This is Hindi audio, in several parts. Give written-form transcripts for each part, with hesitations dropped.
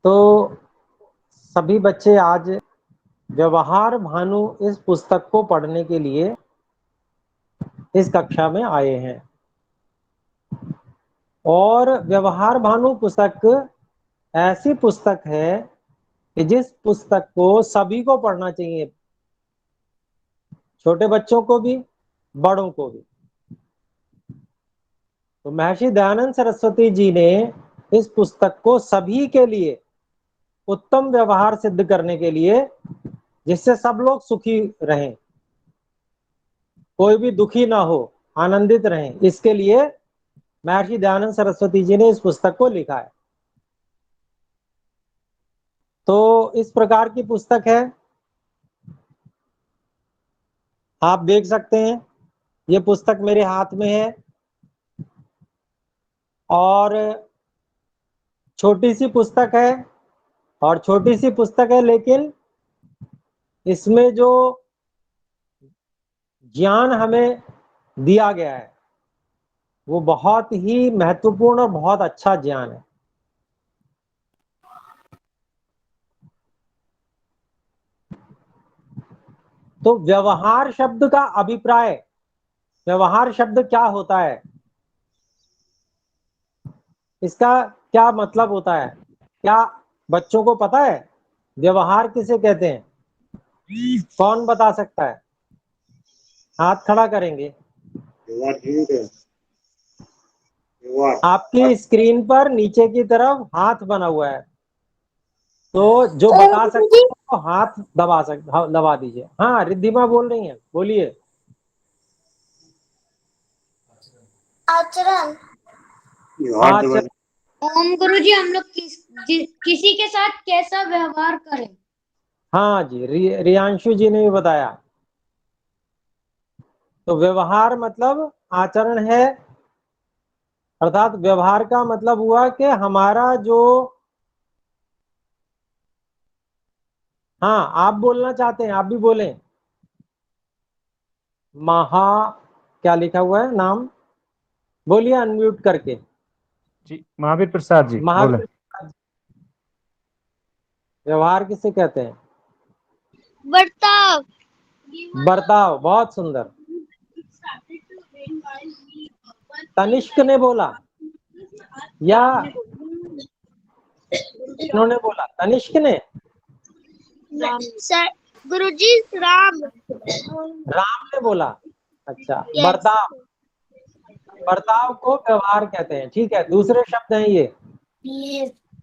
तो सभी बच्चे आज व्यवहार भानु इस पुस्तक को पढ़ने के लिए इस कक्षा में आए हैं और व्यवहार भानु पुस्तक ऐसी पुस्तक है कि जिस पुस्तक को सभी को पढ़ना चाहिए, छोटे बच्चों को भी, बड़ों को भी। तो महर्षि दयानंद सरस्वती जी ने इस पुस्तक को सभी के लिए उत्तम व्यवहार सिद्ध करने के लिए, जिससे सब लोग सुखी रहें, कोई भी दुखी ना हो, आनंदित रहें, इसके लिए महर्षि दयानंद सरस्वती जी ने इस पुस्तक को लिखा है। तो इस प्रकार की पुस्तक है, आप देख सकते हैं। ये पुस्तक मेरे हाथ में है और छोटी सी पुस्तक है, और छोटी सी पुस्तक है लेकिन इसमें जो ज्ञान हमें दिया गया है वो बहुत ही महत्वपूर्ण और बहुत अच्छा ज्ञान है। तो व्यवहार शब्द का अभिप्राय, व्यवहार शब्द क्या होता है, इसका क्या मतलब होता है, क्या बच्चों को पता है? व्यवहार किसे कहते हैं? कौन बता सकता है? हाथ खड़ा करेंगे। आपकी स्क्रीन पर नीचे की तरफ हाथ बना हुआ है, तो जो बता सकते हैं तो हाथ दबा दीजिए। हाँ, रिद्धिमा बोल रही हैं, बोलिए। आचरण। आचरण। ओम गुरुजी, हम लोग किसी के साथ कैसा व्यवहार करें? हाँ जी, रियांशु जी ने भी बताया। तो व्यवहार मतलब आचरण है, अर्थात व्यवहार का मतलब हुआ कि हमारा जो, हाँ आप बोलना चाहते हैं, आप भी बोलें। महा, क्या लिखा हुआ है नाम, बोलिए अनम्यूट करके। जी, महावीर प्रसाद जी बोले। महावीर। व्यवहार किसे कहते हैं? बर्ताव। बर्ताव, बहुत सुंदर। तनिष्क ने बोला या इन्होंने बोला? तनिष्क ने? गुरुजी राम। राम ने बोला। अच्छा, बर्ताव, बर्ताव को व्यवहार कहते हैं। ठीक है, दूसरे शब्द हैं ये,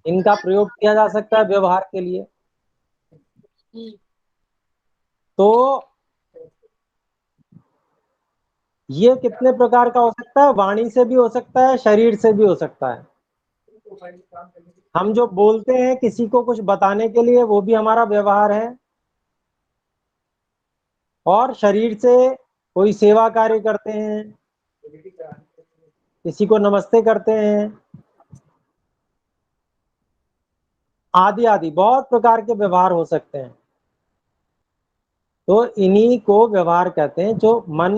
इनका प्रयोग किया जा सकता है व्यवहार के लिए। तो ये कितने प्रकार का हो सकता है? वाणी से भी हो सकता है, शरीर से भी हो सकता है। हम जो बोलते हैं किसी को कुछ बताने के लिए, वो भी हमारा व्यवहार है। और शरीर से कोई सेवा कार्य करते हैं, किसी को नमस्ते करते हैं, आदि आदि बहुत प्रकार के व्यवहार हो सकते हैं। तो इन्हीं को व्यवहार कहते हैं, जो मन,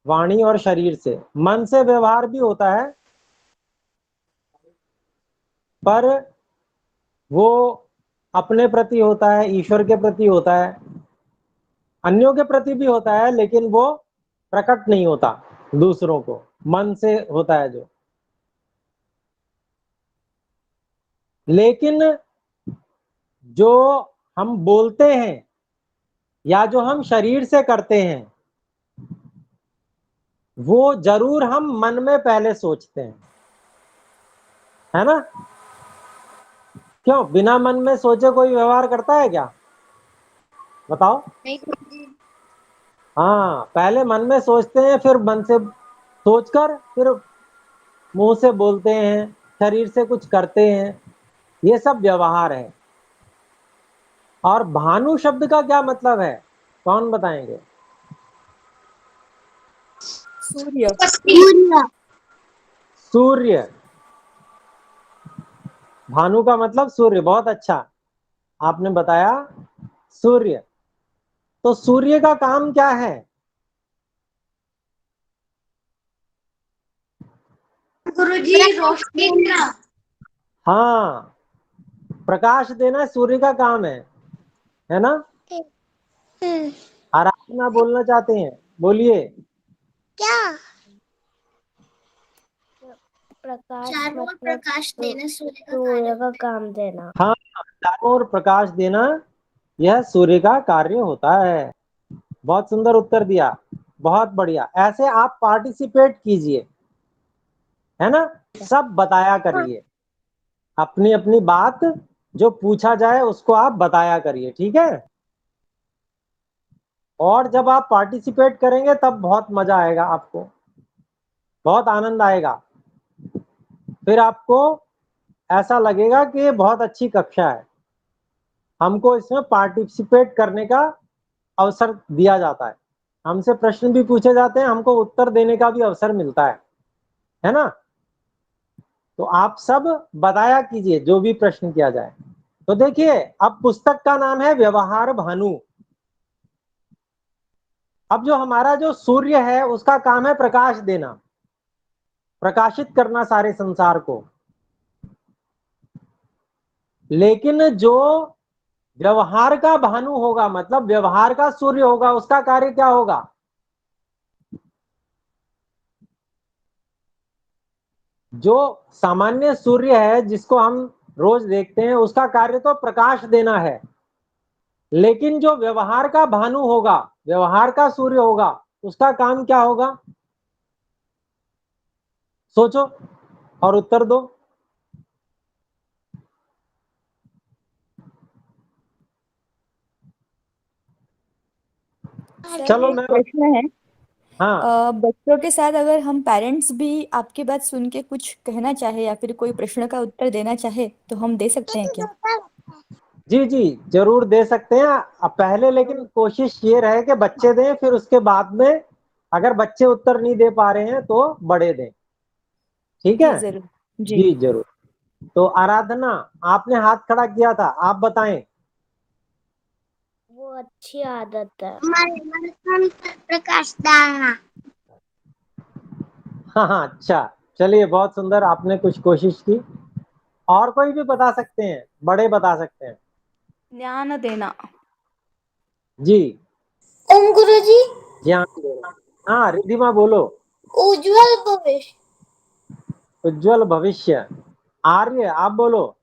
वाणी और शरीर से। मन से व्यवहार भी होता है, पर वो अपने प्रति होता है, ईश्वर के प्रति होता है, अन्यों के प्रति भी होता है, लेकिन वो प्रकट नहीं होता दूसरों को, मन से होता है जो। लेकिन जो हम बोलते हैं या जो हम शरीर से करते हैं, वो जरूर हम मन में पहले सोचते हैं, है ना? क्यों, बिना मन में सोचे कोई व्यवहार करता है क्या? बताओ। हाँ, पहले मन में सोचते हैं, फिर मन से सोचकर फिर मुंह से बोलते हैं, शरीर से कुछ करते हैं, ये सब व्यवहार है। और भानु शब्द का क्या मतलब है, कौन बताएंगे? सूर्य। सूर्य। भानु का मतलब सूर्य, बहुत अच्छा आपने बताया, सूर्य। तो सूर्य का काम क्या है? गुरुजी रोशनी। हाँ, प्रकाश देना सूर्य का काम है ना? आराधना बोलना चाहते हैं, बोलिए। क्या? प्रकाश चारों ओर प्रकाश देना सूर्य का सूर्य कार्य का काम देना। हाँ, चारों ओर प्रकाश देना यह सूर्य का कार्य होता है। बहुत सुंदर उत्तर दिया, बहुत बढ़िया। ऐसे आप पार्टिसिपेट कीजिए, है ना? सब बताया करिए, अपनी अपनी बात जो पूछा जाए उसको आप बताया करिए, ठीक है? और जब आप पार्टिसिपेट करेंगे तब बहुत मजा आएगा, आपको बहुत आनंद आएगा। फिर आपको ऐसा लगेगा कि ये बहुत अच्छी कक्षा है, हमको इसमें पार्टिसिपेट करने का अवसर दिया जाता है, हमसे प्रश्न भी पूछे जाते हैं, हमको उत्तर देने का भी अवसर मिलता है ना? तो आप सब बताया कीजिए जो भी प्रश्न किया जाए। तो देखिए, अब पुस्तक का नाम है व्यवहार भानु। अब जो हमारा जो सूर्य है उसका काम है प्रकाश देना, प्रकाशित करना सारे संसार को। लेकिन जो व्यवहार का भानु होगा, मतलब व्यवहार का सूर्य होगा, उसका कार्य क्या होगा? जो सामान्य सूर्य है जिसको हम रोज देखते हैं, उसका कार्य तो प्रकाश देना है। लेकिन जो व्यवहार का भानु होगा, व्यवहार का सूर्य होगा, उसका काम क्या होगा? सोचो और उत्तर दो। चलो एक मैं प्रश्न है। हाँ बच्चों के साथ अगर हम पेरेंट्स भी आपकी बात सुन के कुछ कहना चाहे या फिर कोई प्रश्न का उत्तर देना चाहे तो हम दे सकते हैं क्या? जी जी, जरूर दे सकते हैं। अब पहले लेकिन कोशिश ये रहे कि बच्चे दें, फिर उसके बाद में अगर बच्चे उत्तर नहीं दे पा रहे हैं तो बड़े दें, ठीक है? जी जरूर। जी। जी जरूर। तो आराधना, आपने हाथ खड़ा किया था, आप बताएं। वो अच्छी आदत है। मन पर प्रकाश डालना। हाँ, अच्छा, चलिए, बहुत सुंदर, आपने कुछ कोशिश की। और कोई भी बता सकते हैं, बड़े बता सकते हैं। ज्ञान देना। जी, ओम गुरुजी। ज्ञान देना। हाँ, रिद्धिमा बोलो। उज्जवल भविष्य। उज्जवल भविष्य। आर्य, आप बोलो,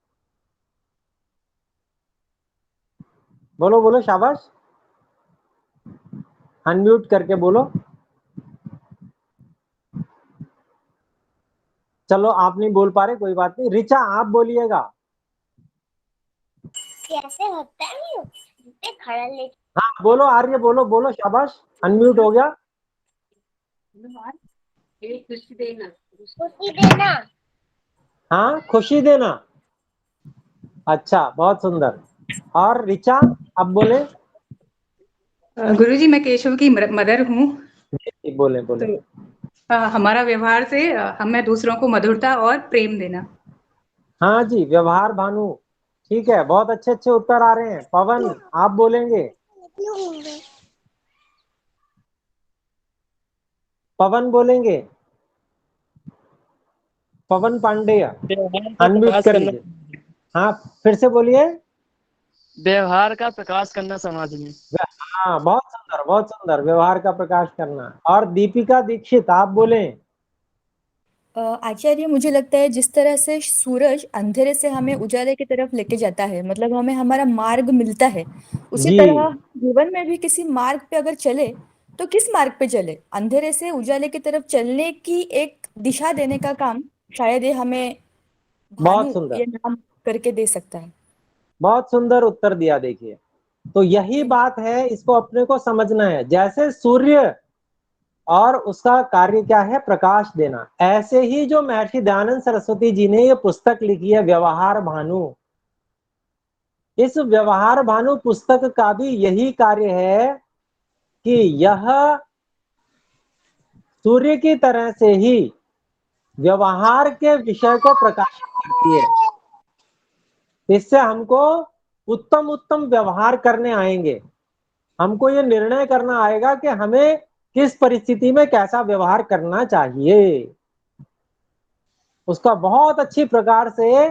बोलो बोलो, शाबाश, अनम्यूट करके बोलो। चलो, आप नहीं बोल पा रहे, कोई बात नहीं। रिचा, आप बोलिएगा। कैसे होता है खड़ा ले? हाँ बोलो, आर्य बोलो, बोलो, शाबाश, अनम्यूट हो गया। खुशी देना। हाँ, खुशी देना। अच्छा, बहुत सुंदर। और रिचा, अब बोले। गुरुजी, मैं केशव की मदर हूँ। जी, बोले बोले। तो हमारा व्यवहार से हमें दूसरों को मधुरता और प्रेम देना। हाँ जी, व्यवहार भानु, ठीक है, बहुत अच्छे अच्छे उत्तर आ रहे हैं। पवन, आप बोलेंगे। पवन बोलेंगे, पवन पांडेय, व्यवहार का अनम्यूट प्रकाश कर करना। लीजिए। हाँ, फिर से बोलिए। व्यवहार का प्रकाश करना समाज में। हाँ, बहुत सुंदर, बहुत सुंदर, व्यवहार का प्रकाश करना। और दीपिका दीक्षित, आप बोलें। आचार्य, मुझे लगता है जिस तरह से सूरज अंधेरे से हमें उजाले की तरफ लेके जाता है, मतलब हमें हमारा मार्ग मिलता है, उसी जी, तरह जीवन में भी किसी मार्ग पे अगर चले तो किस मार्ग पे चले, अंधेरे से उजाले की तरफ चलने की एक दिशा देने का काम शायद ये हमें बहुत भानु सुंदर, ये नाम करके दे सकता है। बहुत सुंदर उत्तर दिया। देखिए, तो यही बात है, इसको अपने को समझना है। जैसे सूर्य और उसका कार्य क्या है, प्रकाश देना, ऐसे ही जो महर्षि दयानंद सरस्वती जी ने ये पुस्तक लिखी है व्यवहार भानु, इस व्यवहार भानु पुस्तक का भी यही कार्य है कि यह सूर्य की तरह से ही व्यवहार के विषय को प्रकाशित करती है। इससे हमको उत्तम उत्तम व्यवहार करने आएंगे, हमको ये निर्णय करना आएगा कि हमें किस परिस्थिति में कैसा व्यवहार करना चाहिए, उसका बहुत अच्छी प्रकार से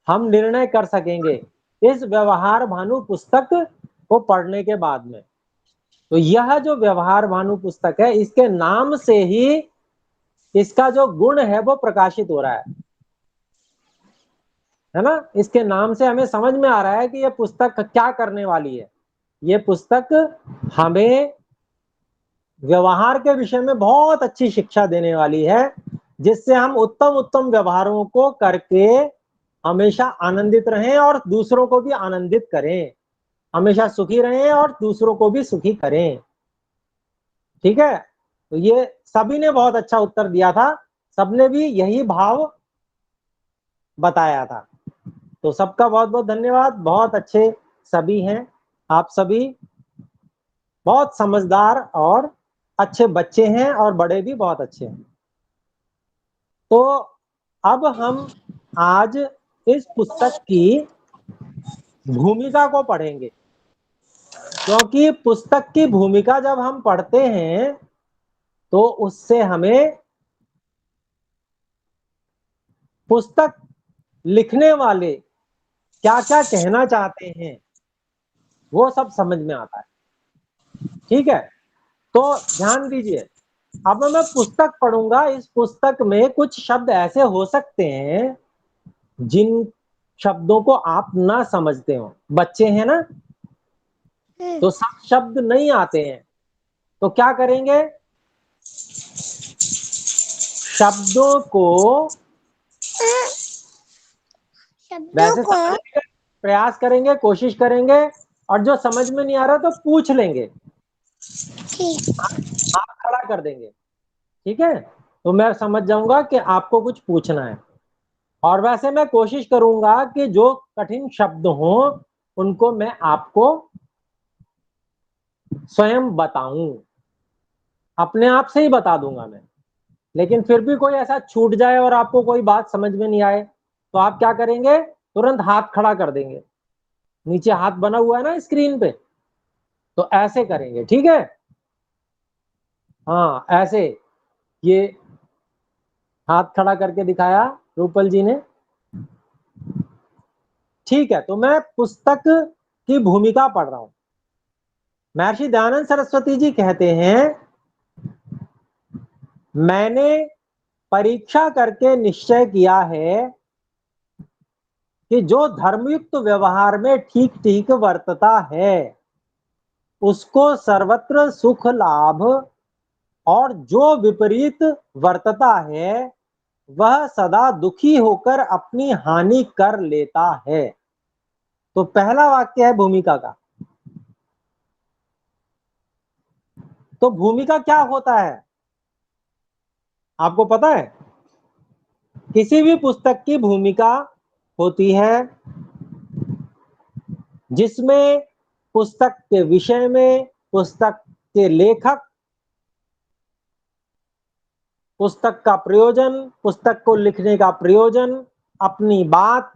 हम निर्णय कर सकेंगे इस व्यवहार भानु पुस्तक को पढ़ने के बाद में। तो यह जो व्यवहार भानु पुस्तक है, इसके नाम से ही इसका जो गुण है वो प्रकाशित हो रहा है ना। इसके नाम से हमें समझ में आ रहा है कि यह पुस्तक क्या करने वाली है। ये पुस्तक हमें व्यवहार के विषय में बहुत अच्छी शिक्षा देने वाली है, जिससे हम उत्तम उत्तम व्यवहारों को करके हमेशा आनंदित रहें और दूसरों को भी आनंदित करें, हमेशा सुखी रहें और दूसरों को भी सुखी करें। ठीक है, तो ये सभी ने बहुत अच्छा उत्तर दिया था, सबने भी यही भाव बताया था। तो सबका बहुत बहुत धन्यवाद। बहुत अच्छे सभी हैं, आप सभी बहुत समझदार और अच्छे बच्चे हैं और बड़े भी बहुत अच्छे हैं। तो अब हम आज इस पुस्तक की भूमिका को पढ़ेंगे, क्योंकि पुस्तक की भूमिका जब हम पढ़ते हैं तो उससे हमें पुस्तक लिखने वाले क्या क्या कहना चाहते हैं वो सब समझ में आता है। ठीक है, तो ध्यान दीजिए, अब मैं पुस्तक पढ़ूंगा। इस पुस्तक में कुछ शब्द ऐसे हो सकते हैं जिन शब्दों को आप ना समझते हो। बच्चे हैं ना, तो सब शब्द नहीं आते हैं, तो क्या करेंगे, शब्दों को वैसे समझने का प्रयास करेंगे, कोशिश करेंगे, और जो समझ में नहीं आ रहा तो पूछ लेंगे, आप खड़ा कर देंगे। ठीक है, तो मैं समझ जाऊंगा कि आपको कुछ पूछना है। और वैसे मैं कोशिश करूंगा कि जो कठिन शब्द हों उनको मैं आपको स्वयं बताऊं, अपने आप से ही बता दूंगा मैं। लेकिन फिर भी कोई ऐसा छूट जाए और आपको कोई बात समझ में नहीं आए तो आप क्या करेंगे, तुरंत हाथ खड़ा कर देंगे। नीचे हाथ बना हुआ है ना स्क्रीन पे, तो ऐसे करेंगे। ठीक है, हाँ ऐसे, ये हाथ खड़ा करके दिखाया रूपल जी ने। ठीक है, तो मैं पुस्तक की भूमिका पढ़ रहा हूं। महर्षि दयानंद सरस्वती जी कहते हैं, मैंने परीक्षा करके निश्चय किया है कि जो धर्मयुक्त व्यवहार में ठीक ठीक वर्तता है उसको सर्वत्र सुख लाभ, और जो विपरीत वर्तता है वह सदा दुखी होकर अपनी हानि कर लेता है। तो पहला वाक्य है भूमिका का। तो भूमिका क्या होता है आपको पता है? किसी भी पुस्तक की भूमिका होती है जिसमें पुस्तक के विषय में, पुस्तक के लेखक, पुस्तक का प्रयोजन, पुस्तक को लिखने का प्रयोजन, अपनी बात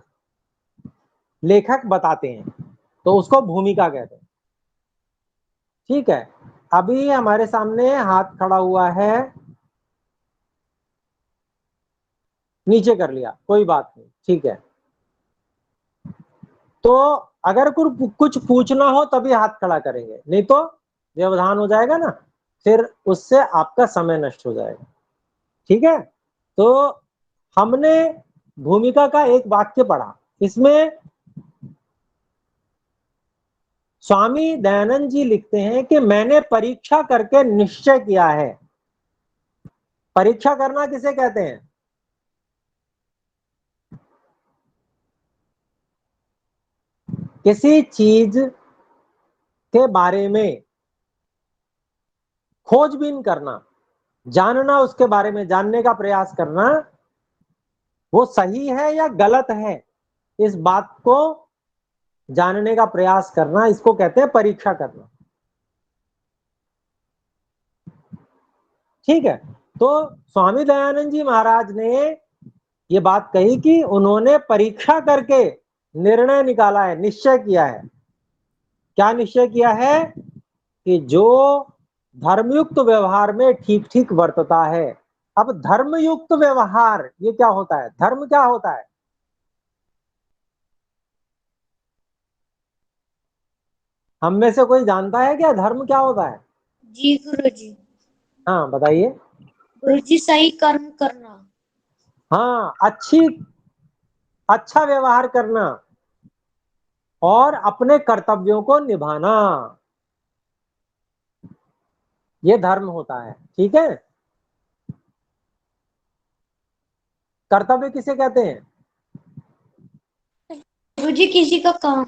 लेखक बताते हैं, तो उसको भूमिका कहते हैं। ठीक है, अभी हमारे सामने हाथ खड़ा हुआ है, नीचे कर लिया, कोई बात नहीं, ठीक है। तो अगर कुछ पूछना हो तभी हाथ खड़ा करेंगे, नहीं तो व्यवधान हो जाएगा ना, फिर उससे आपका समय नष्ट हो जाएगा। ठीक है, तो हमने भूमिका का एक वाक्य पढ़ा, इसमें स्वामी दयानंद जी लिखते हैं कि मैंने परीक्षा करके निश्चय किया है। परीक्षा करना किसे कहते हैं? किसी चीज के बारे में खोजबीन करना, जानना, उसके बारे में जानने का प्रयास करना, वो सही है या गलत है, इस बात को जानने का प्रयास करना, इसको कहते हैं परीक्षा करना। ठीक है, तो स्वामी दयानंद जी महाराज ने ये बात कही कि उन्होंने परीक्षा करके निर्णय निकाला है, निश्चय किया है। क्या निश्चय किया है? कि जो धर्मयुक्त व्यवहार में ठीक ठीक वर्तता है। अब धर्मयुक्त व्यवहार ये क्या होता है? धर्म क्या होता है? हम में से कोई जानता है क्या धर्म क्या होता है? जी गुरुजी। हाँ बताइए। गुरुजी सही कर्म करना। हाँ, अच्छा व्यवहार करना और अपने कर्तव्यों को निभाना, ये धर्म होता है। ठीक है, कर्तव्य किसे कहते हैं? गुरुजी किसी का काम।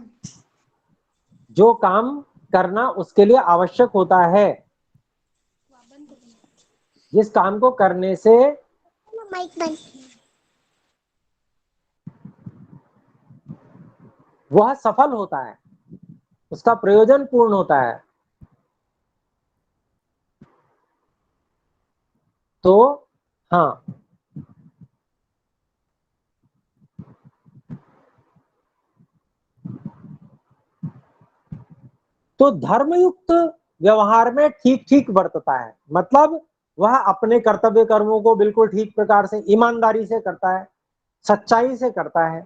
जो काम करना उसके लिए आवश्यक होता है, जिस काम को करने से माइक बंद। वह सफल होता है, उसका प्रयोजन पूर्ण होता है। तो हाँ, तो धर्मयुक्त व्यवहार में ठीक ठीक बरतता है, मतलब वह अपने कर्तव्य कर्मों को बिल्कुल ठीक प्रकार से ईमानदारी से करता है, सच्चाई से करता है,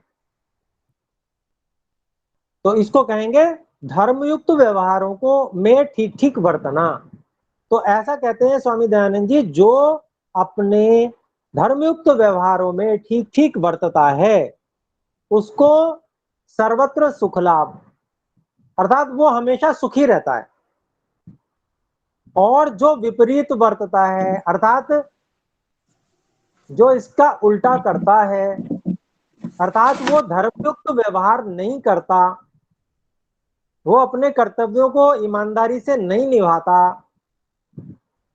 तो इसको कहेंगे धर्मयुक्त व्यवहारों को में ठीक ठीक बरतना। तो ऐसा कहते हैं स्वामी दयानंद जी, जो अपने धर्मयुक्त व्यवहारों में ठीक ठीक बरतता है उसको सर्वत्र सुख लाभ, अर्थात वो हमेशा सुखी रहता है। और जो विपरीत बरतता है, अर्थात जो इसका उल्टा करता है, अर्थात वो धर्मयुक्त व्यवहार नहीं करता, वो अपने कर्तव्यों को ईमानदारी से नहीं निभाता,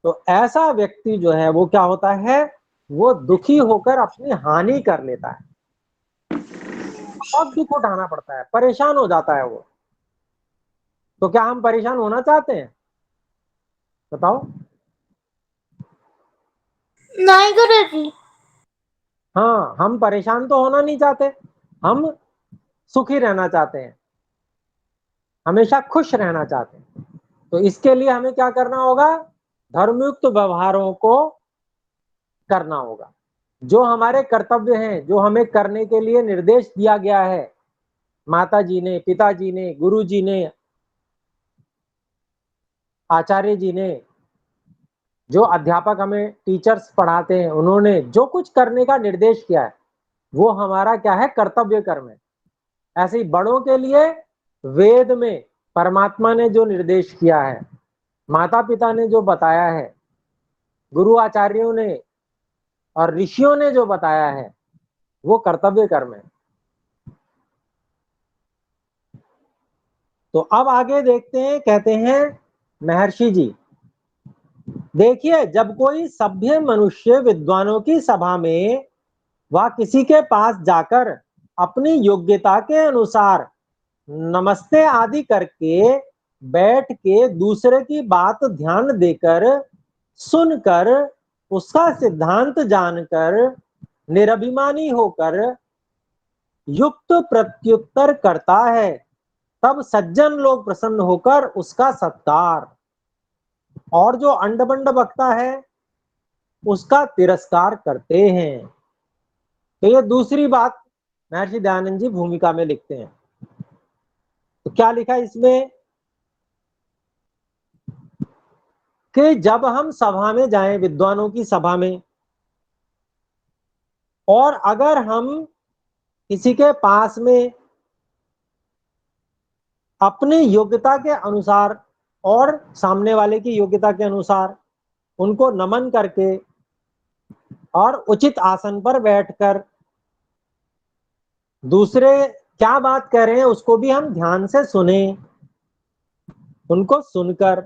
तो ऐसा व्यक्ति जो है वो क्या होता है, वो दुखी होकर अपनी हानि कर लेता है, बहुत दुख उठाना पड़ता है, परेशान हो जाता है वो। तो क्या हम परेशान होना चाहते हैं? बताओ। नहीं गुरुजी। हाँ, हम परेशान तो होना नहीं चाहते, हम सुखी रहना चाहते हैं, हमेशा खुश रहना चाहते हैं। तो इसके लिए हमें क्या करना होगा? धर्मयुक्त व्यवहारों को करना होगा। जो हमारे कर्तव्य हैं, जो हमें करने के लिए निर्देश दिया गया है, माता जी ने, पिताजी ने, गुरु जी ने, आचार्य जी ने, जो अध्यापक हमें टीचर्स पढ़ाते हैं, उन्होंने जो कुछ करने का निर्देश किया है वो हमारा क्या है? कर्तव्य कर्म है। ऐसे ही बड़ों के लिए वेद में परमात्मा ने जो निर्देश किया है, माता पिता ने जो बताया है, गुरु आचार्यों ने और ऋषियों ने जो बताया है, वो कर्तव्य कर्म है। तो अब आगे देखते हैं, कहते हैं महर्षि जी, देखिए जब कोई सभ्य मनुष्य विद्वानों की सभा में व किसी के पास जाकर अपनी योग्यता के अनुसार नमस्ते आदि करके बैठ के दूसरे की बात ध्यान देकर सुनकर उसका सिद्धांत जानकर निरभिमानी होकर युक्त प्रत्युत्तर करता है, तब सज्जन लोग प्रसन्न होकर उसका सत्कार, और जो अंडबंड बकता है उसका तिरस्कार करते हैं। तो ये दूसरी बात महर्षि दयानंद जी भूमिका में लिखते हैं। तो क्या लिखा इसमें कि जब हम सभा में जाएं, विद्वानों की सभा में, और अगर हम किसी के पास में अपनी योग्यता के अनुसार और सामने वाले की योग्यता के अनुसार उनको नमन करके और उचित आसन पर बैठकर दूसरे क्या बात कह रहे हैं उसको भी हम ध्यान से सुने, उनको सुनकर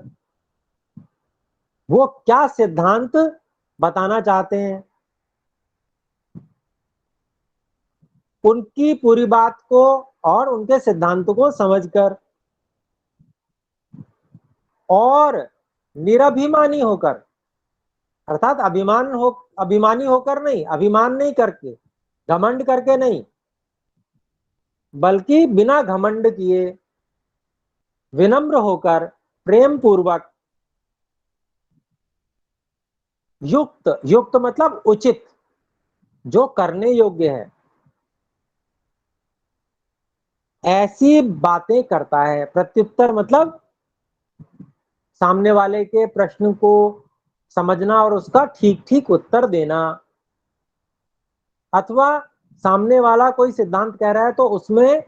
वो क्या सिद्धांत बताना चाहते हैं उनकी पूरी बात को और उनके सिद्धांत को समझकर और निरभिमानी होकर, अर्थात अभिमानी होकर नहीं, अभिमान नहीं करके, घमंड करके नहीं, बल्कि बिना घमंड किए विनम्र होकर प्रेम पूर्वक युक्त, युक्त मतलब उचित, जो करने योग्य है, ऐसी बातें करता है। प्रत्युत्तर मतलब सामने वाले के प्रश्न को समझना और उसका ठीक ठीक उत्तर देना, अथवा सामने वाला कोई सिद्धांत कह रहा है तो उसमें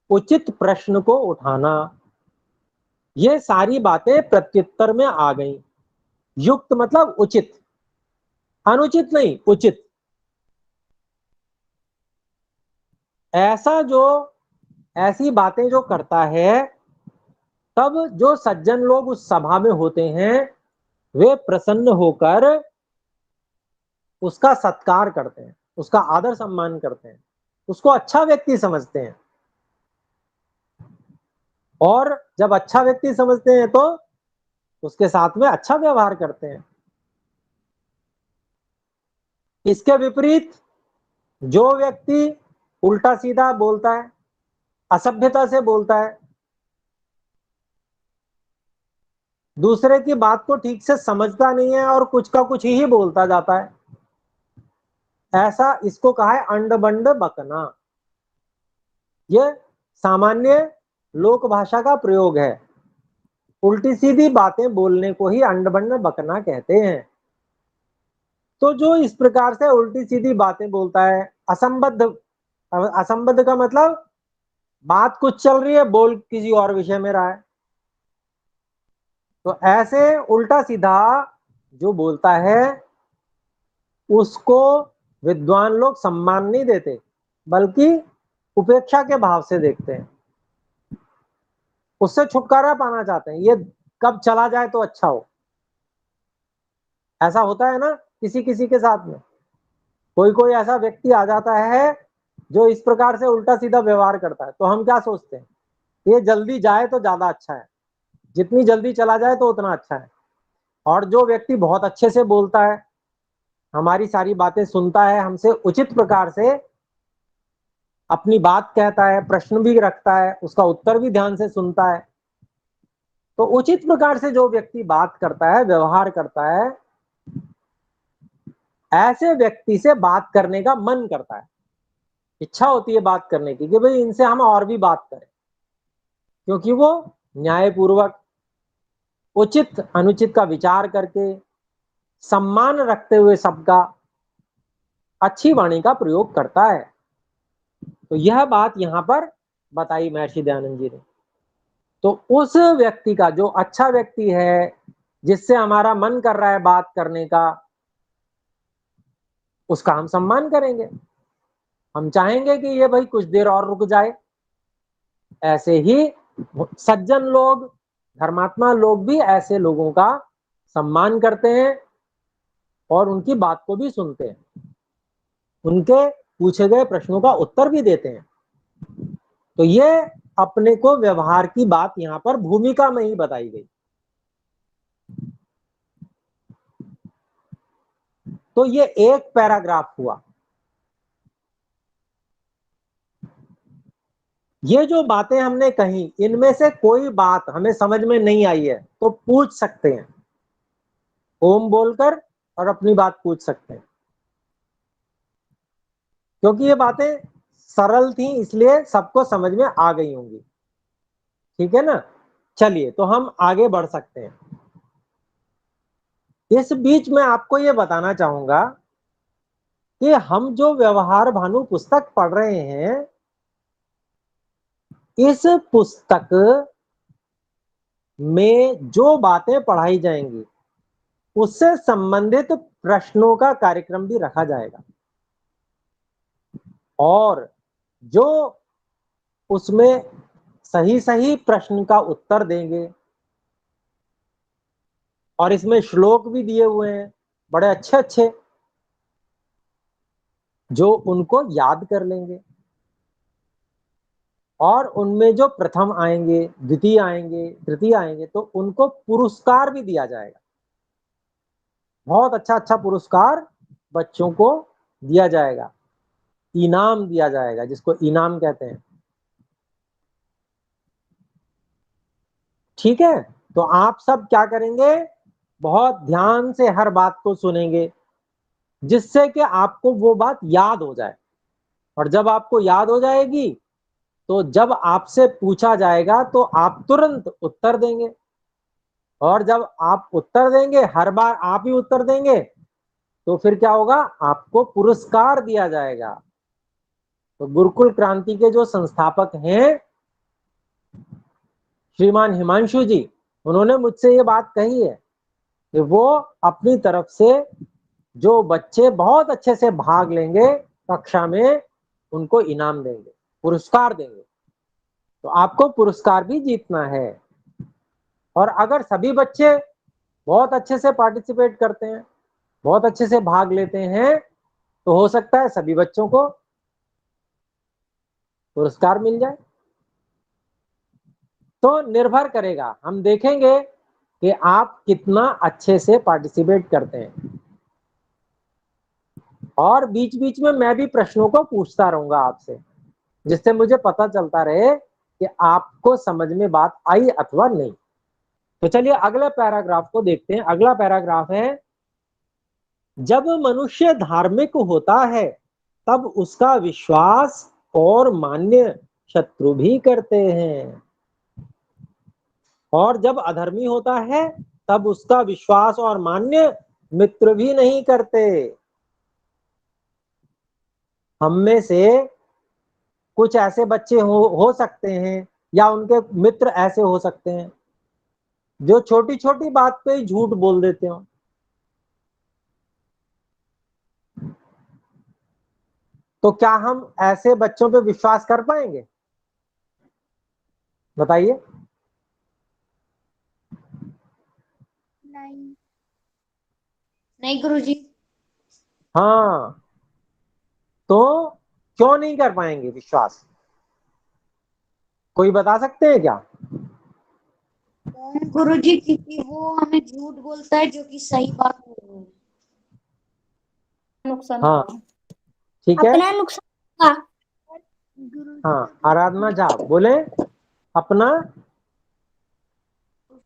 उचित प्रश्न को उठाना, ये सारी बातें प्रत्युत्तर में आ गई। युक्त मतलब उचित, अनुचित नहीं, उचित। ऐसी बातें जो करता है, तब जो सज्जन लोग उस सभा में होते हैं वे प्रसन्न होकर उसका सत्कार करते हैं, उसका आदर सम्मान करते हैं, उसको अच्छा व्यक्ति समझते हैं। और जब अच्छा व्यक्ति समझते हैं तो उसके साथ में अच्छा व्यवहार करते हैं। इसके विपरीत जो व्यक्ति उल्टा सीधा बोलता है, असभ्यता से बोलता है, दूसरे की बात को ठीक से समझता नहीं है और कुछ का कुछ ही बोलता जाता है, ऐसा, इसको कहा है अंड बंड बकना। ये सामान्य लोक भाषा का प्रयोग है। उल्टी सीधी बातें बोलने को ही अंड बंड बकना कहते हैं। तो जो इस प्रकार से उल्टी सीधी बातें बोलता है, असंबद्ध का मतलब बात कुछ चल रही है, बोल किसी और विषय में रहा है, तो ऐसे उल्टा सीधा जो बोलता है उसको विद्वान लोग सम्मान नहीं देते, बल्कि उपेक्षा के भाव से देखते हैं, उससे छुटकारा पाना चाहते हैं, ये कब चला जाए तो अच्छा हो। ऐसा होता है ना किसी किसी के साथ में, कोई कोई ऐसा व्यक्ति आ जाता है जो इस प्रकार से उल्टा सीधा व्यवहार करता है, तो हम क्या सोचते हैं, ये जल्दी जाए तो ज्यादा अच्छा है, जितनी जल्दी चला जाए तो उतना अच्छा है। और जो व्यक्ति बहुत अच्छे से बोलता है, हमारी सारी बातें सुनता है, हमसे उचित प्रकार से अपनी बात कहता है, प्रश्न भी रखता है, उसका उत्तर भी ध्यान से सुनता है, तो उचित प्रकार से जो व्यक्ति बात करता है, व्यवहार करता है, ऐसे व्यक्ति से बात करने का मन करता है, इच्छा होती है बात करने की कि भाई इनसे हम और भी बात करें, क्योंकि वो न्यायपूर्वक उचित अनुचित का विचार करके, सम्मान रखते हुए सबका अच्छी वाणी का प्रयोग करता है। तो यह बात यहां पर बताई महर्षि दयानंद जी ने। तो उस व्यक्ति का, जो अच्छा व्यक्ति है, जिससे हमारा मन कर रहा है बात करने का, उसका हम सम्मान करेंगे, हम चाहेंगे कि ये भाई कुछ देर और रुक जाए। ऐसे ही सज्जन लोग, धर्मात्मा लोग भी ऐसे लोगों का सम्मान करते हैं और उनकी बात को भी सुनते हैं, उनके पूछे गए प्रश्नों का उत्तर भी देते हैं। तो ये अपने को व्यवहार की बात यहां पर भूमिका में ही बताई गई। तो ये एक पैराग्राफ हुआ। ये जो बातें हमने कही, इनमें से कोई बात हमें समझ में नहीं आई है तो पूछ सकते हैं, ओम बोलकर और अपनी बात पूछ सकते हैं, क्योंकि ये बातें सरल थी इसलिए सबको समझ में आ गई होंगी। ठीक है ना, चलिए तो हम आगे बढ़ सकते हैं। इस बीच में आपको ये बताना चाहूंगा कि हम जो व्यवहार भानु पुस्तक पढ़ रहे हैं, इस पुस्तक में जो बातें पढ़ाई जाएंगी उससे संबंधित प्रश्नों का कार्यक्रम भी रखा जाएगा, और जो उसमें सही सही प्रश्न का उत्तर देंगे, और इसमें श्लोक भी दिए हुए हैं बड़े अच्छे अच्छे, जो उनको याद कर लेंगे, और उनमें जो प्रथम आएंगे, द्वितीय आएंगे, तृतीय आएंगे, तो उनको पुरस्कार भी दिया जाएगा। बहुत अच्छा अच्छा पुरस्कार बच्चों को दिया जाएगा, इनाम दिया जाएगा, जिसको इनाम कहते हैं। ठीक है, तो आप सब क्या करेंगे, बहुत ध्यान से हर बात को सुनेंगे, जिससे कि आपको वो बात याद हो जाए। और जब आपको याद हो जाएगी तो जब आपसे पूछा जाएगा तो आप तुरंत उत्तर देंगे, और जब आप उत्तर देंगे, हर बार आप ही उत्तर देंगे, तो फिर क्या होगा, आपको पुरस्कार दिया जाएगा। तो गुरुकुल क्रांति के जो संस्थापक हैं श्रीमान हिमांशु जी, उन्होंने मुझसे ये बात कही है कि वो अपनी तरफ से जो बच्चे बहुत अच्छे से भाग लेंगे कक्षा में, उनको इनाम देंगे, पुरस्कार देंगे। तो आपको पुरस्कार भी जीतना है। और अगर सभी बच्चे बहुत अच्छे से पार्टिसिपेट करते हैं, बहुत अच्छे से भाग लेते हैं, तो हो सकता है सभी बच्चों को पुरस्कार मिल जाए। तो निर्भर करेगा, हम देखेंगे कि आप कितना अच्छे से पार्टिसिपेट करते हैं। और बीच बीच में मैं भी प्रश्नों को पूछता रहूंगा आपसे, जिससे मुझे पता चलता रहे कि आपको समझ में बात आई अथवा नहीं। तो चलिए अगले पैराग्राफ को देखते हैं। अगला पैराग्राफ है, जब मनुष्य धार्मिक होता है तब उसका विश्वास और मान्य शत्रु भी करते हैं, और जब अधर्मी होता है तब उसका विश्वास और मान्य मित्र भी नहीं करते। हम में से कुछ ऐसे बच्चे हो सकते हैं, या उनके मित्र ऐसे हो सकते हैं जो छोटी छोटी बात पे ही झूठ बोल देते हो। तो क्या हम ऐसे बच्चों पे विश्वास कर पाएंगे? बताइए। नहीं गुरुजी। हाँ, तो क्यों नहीं कर पाएंगे विश्वास? कोई बता सकते हैं क्या? गुरुजी क्योंकि वो हमें झूठ बोलता है जो कि सही बात नहीं है। नुकसान हाँ, ठीक है। अपना नुकसान का। हाँ, आराधना झा बोले अपना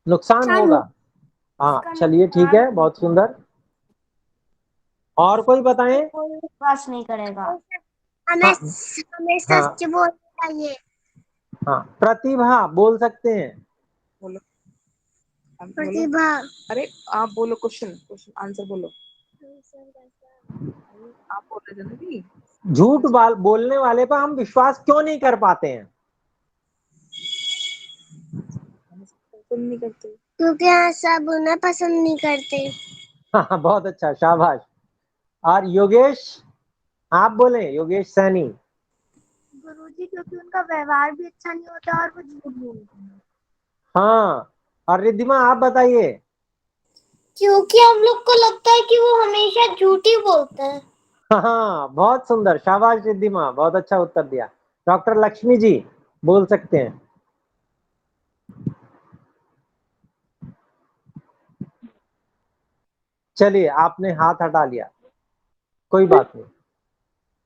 नुकसान होगा। हाँ, चलिए ठीक है, बहुत सुंदर। और कोई बताएं? कोई विश्वास नहीं करेगा। हमें हाँ, हमें हाँ, सच बोलना चाहिए। हाँ, प्रतिभा बोल सकते हैं। बोलो। प्रतिभा। अरे आप बोलो, क्वेश्चन आंसर बोलो। आप बोल रहे थे ना कि झूठ बोलने वाले पर हम विश्वास क्यों नहीं कर पाते हैं? पसंद नहीं करते, क्योंकि यहाँ सब उन्हें पसंद नहीं करते। हाँ, बहुत अच्छा, शाबाश। और योगेश, आप बोले, योगेश सैनी। गुरुजी क्योंकि उनका व्यवहार भी अच्छा नहीं होता और वो झूठ बोलते हैं। हाँ, और रिद्धिमा आप बताइए। क्योंकि हम लोग को लगता है कि वो हमेशा झूठ ही बोलता है। हाँ, बहुत सुंदर, शाबाश रिद्धिमा, बहुत अच्छा उत्तर दिया। डॉक्टर लक्ष्मी जी बोल सकते हैं। चलिए, आपने हाथ हटा लिया, कोई बात नहीं।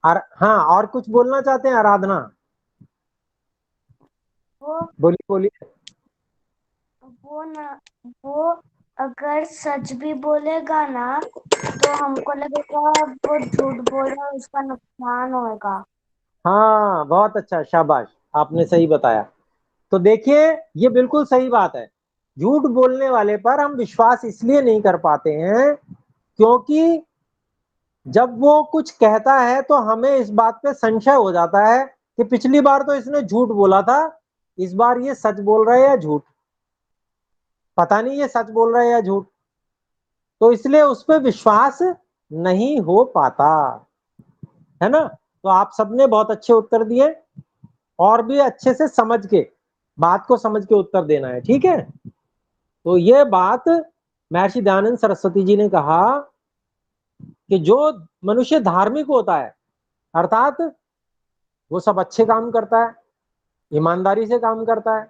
और हाँ, और कुछ बोलना चाहते हैं आराधना? बोलिए बोलिए। वो अगर सच भी बोलेगा ना तो हमको लगेगा वो झूठ बोल रहा है, उसका नुकसान होगा। हाँ, बहुत अच्छा, शाबाश, आपने सही बताया। तो देखिए, ये बिल्कुल सही बात है। झूठ बोलने वाले पर हम विश्वास इसलिए नहीं कर पाते हैं क्योंकि जब वो कुछ कहता है तो हमें इस बात पे संशय हो जाता है कि पिछली बार तो इसने झूठ बोला था, इस बार ये सच बोल रहा है या झूठ, पता नहीं ये सच बोल रहा है या झूठ। तो इसलिए उस पर विश्वास नहीं हो पाता है ना। तो आप सबने बहुत अच्छे उत्तर दिए, और भी अच्छे से समझ के, बात को समझ के उत्तर देना है, ठीक है। तो ये बात महर्षि दयानंद सरस्वती जी ने कहा कि जो मनुष्य धार्मिक होता है, अर्थात वो सब अच्छे काम करता है, ईमानदारी से काम करता है,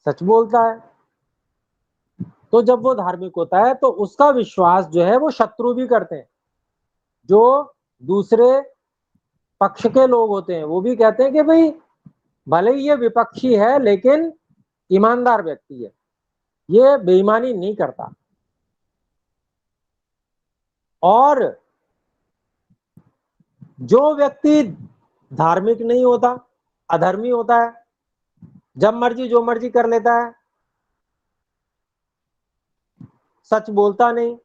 सच बोलता है, तो जब वो धार्मिक होता है तो उसका विश्वास जो है वो शत्रु भी करते हैं। जो दूसरे पक्ष के लोग होते हैं वो भी कहते हैं कि भाई भले ही ये विपक्षी है लेकिन ईमानदार व्यक्ति है, ये बेईमानी नहीं करता। और जो व्यक्ति धार्मिक नहीं होता, अधर्मी होता है, जब मर्जी जो मर्जी कर लेता है, सच बोलता नहीं,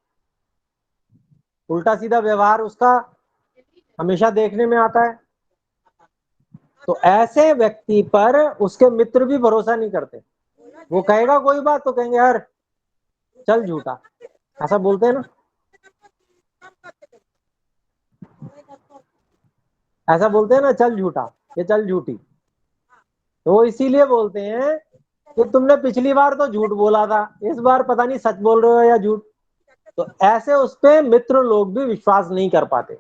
उल्टा सीधा व्यवहार उसका हमेशा देखने में आता है। तो ऐसे व्यक्ति पर उसके मित्र भी भरोसा नहीं करते। वो कहेगा कोई बात तो कहेंगे यार चल झूठा, ऐसा बोलते हैं ना, ऐसा बोलते हैं ना, चल झूठा, ये चल झूठी। तो वो इसीलिए बोलते हैं कि तुमने पिछली बार तो झूठ बोला था, इस बार पता नहीं सच बोल रहे हो या झूठ। तो ऐसे उस पे मित्र लोग भी विश्वास नहीं कर पाते।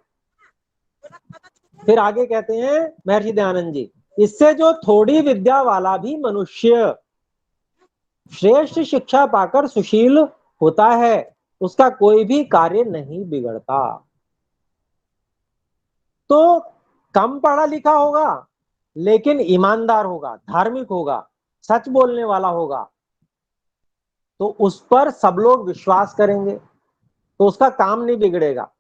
फिर आगे कहते हैं महर्षि दयानंद जी, इससे जो थोड़ी विद्या वाला भी मनुष्य श्रेष्ठ शिक्षा पाकर सुशील होता है, उसका कोई भी कार्य नहीं बिगड़ता। तो कम पढ़ा लिखा होगा लेकिन ईमानदार होगा, धार्मिक होगा, सच बोलने वाला होगा, तो उस पर सब लोग विश्वास करेंगे, तो उसका काम नहीं बिगड़ेगा।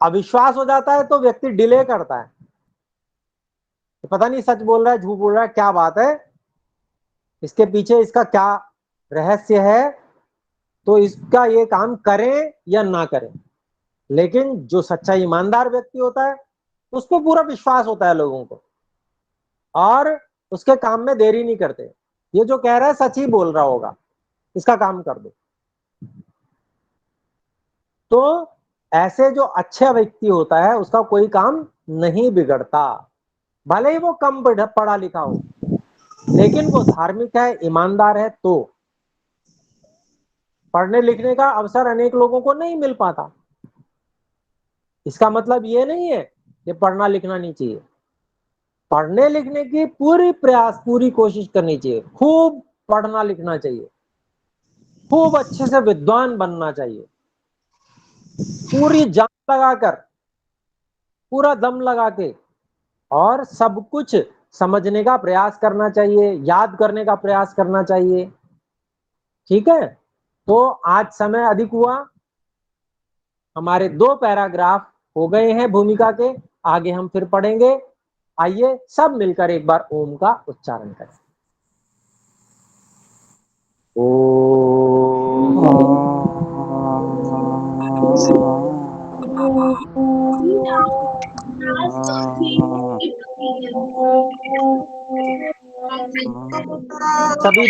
अविश्वास हो जाता है तो व्यक्ति डिले करता है, तो पता नहीं सच बोल रहा है झूठ बोल रहा है, क्या बात है, इसके पीछे इसका क्या रहस्य है, तो इसका ये काम करें या ना करें। लेकिन जो सच्चा ईमानदार व्यक्ति होता है उस पर पूरा विश्वास होता है लोगों को, और उसके काम में देरी नहीं करते। ये जो कह रहा है सच ही बोल रहा होगा, इसका काम कर दो। तो ऐसे जो अच्छा व्यक्ति होता है उसका कोई काम नहीं बिगड़ता, भले ही वो कम पढ़ा लिखा हो, लेकिन वो धार्मिक है, ईमानदार है। तो पढ़ने लिखने का अवसर अनेक लोगों को नहीं मिल पाता, इसका मतलब ये नहीं है कि पढ़ना लिखना नहीं चाहिए। पढ़ने लिखने की पूरी प्रयास, पूरी कोशिश करनी चाहिए, खूब पढ़ना लिखना चाहिए, खूब अच्छे से विद्वान बनना चाहिए, पूरी जान लगाकर, पूरा दम लगा के, और सब कुछ समझने का प्रयास करना चाहिए, याद करने का प्रयास करना चाहिए। ठीक है, तो आज समय अधिक हुआ, हमारे 2 पैराग्राफ हो गए हैं भूमिका के, आगे हम फिर पढ़ेंगे। आइए सब मिलकर एक बार ओम का उच्चारण करें। सभी